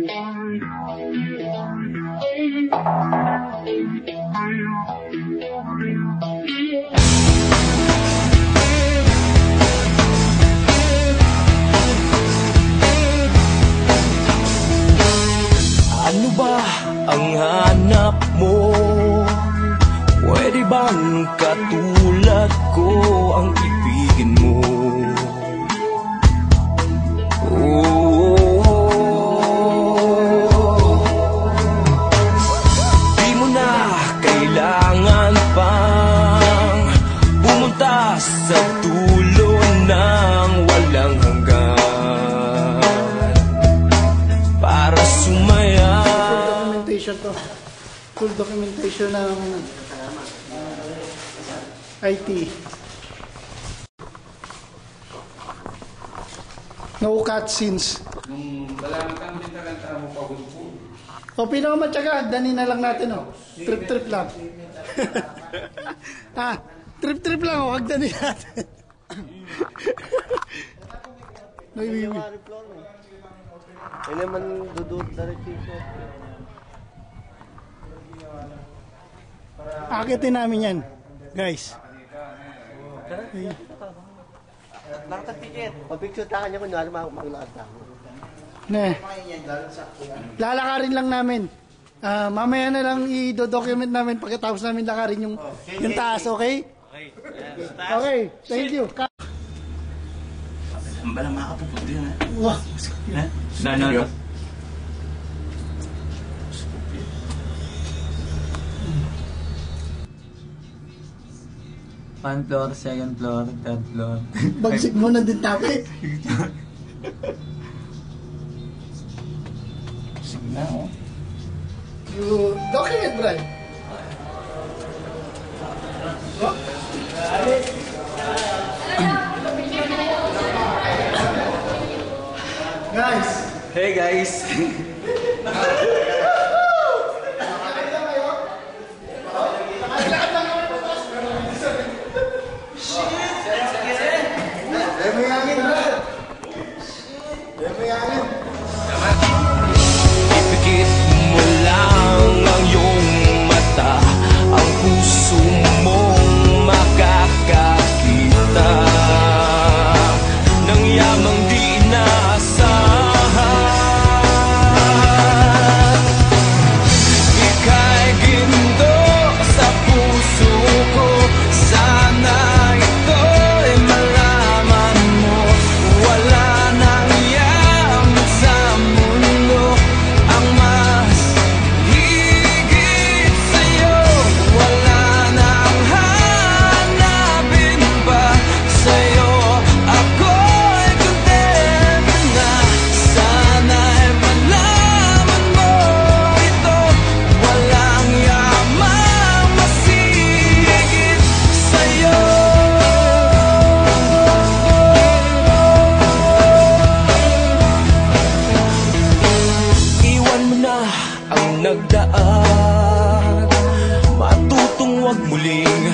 Ano ba ang hanap mo? Pwede bang katulad ko ang ibigin mo? Di mo na kailangan pang pumunta sa dulo ng walang hanggan para sumaya. To full documentation ng IT. No cutscenes. Nung wala kang binta mo pagod po. O pinakamatyaga, dani na lang natin o. Trip lang. Trip lang o, wag dani natin. Ay naman dudut na rin dito. Akitin namin yan, guys. Nakatapikit. Pag-picture takan niya kung nari maglakad na. Lalakarin lang namin. Mamaya na lang i-document namin pagkatapos namin lakarin yung taas, okay? Okay, thank you. Ang balang makapupunti yun, ha? Wah! No. One floor, second floor, third floor. Bagsik mo na din tabi. Sige na, oh. You document, Brian. Guys. Hey guys! Ipikit mo lang ang iyong mata, ang puso mong makakakita ng yamang di inaasahan. Ika'y ginto sa puso ko, sana ito'y malaman mo. Wala nang yaman sa mundo ang mas higit sa'yo. Wala nang hanapin pa sa'yo. Ako'y kontento na, sana'y malaman mo ito. Walang yamang mas higit sa'yo. Iwan mo na ang nagdaan, matutong wag muling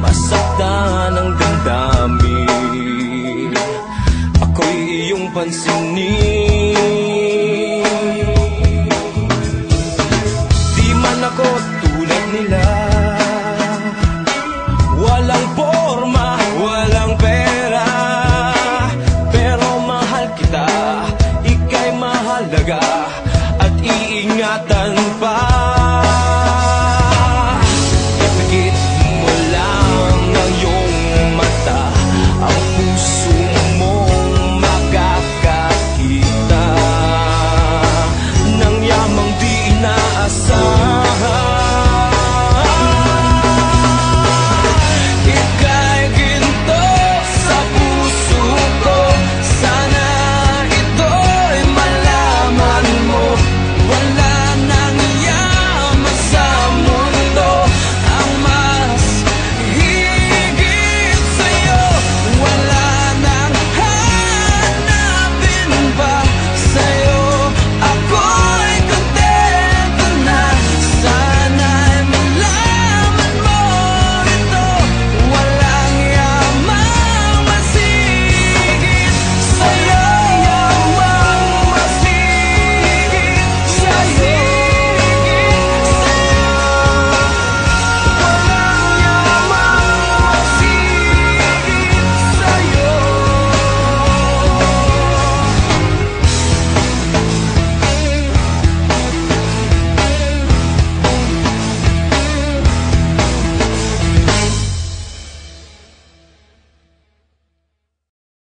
masaktan ang damdamin. Ako'y iyong pansinin. Di man ako tulad nila, walang forma, walang pera, pero mahal kita, ika'y mahalaga.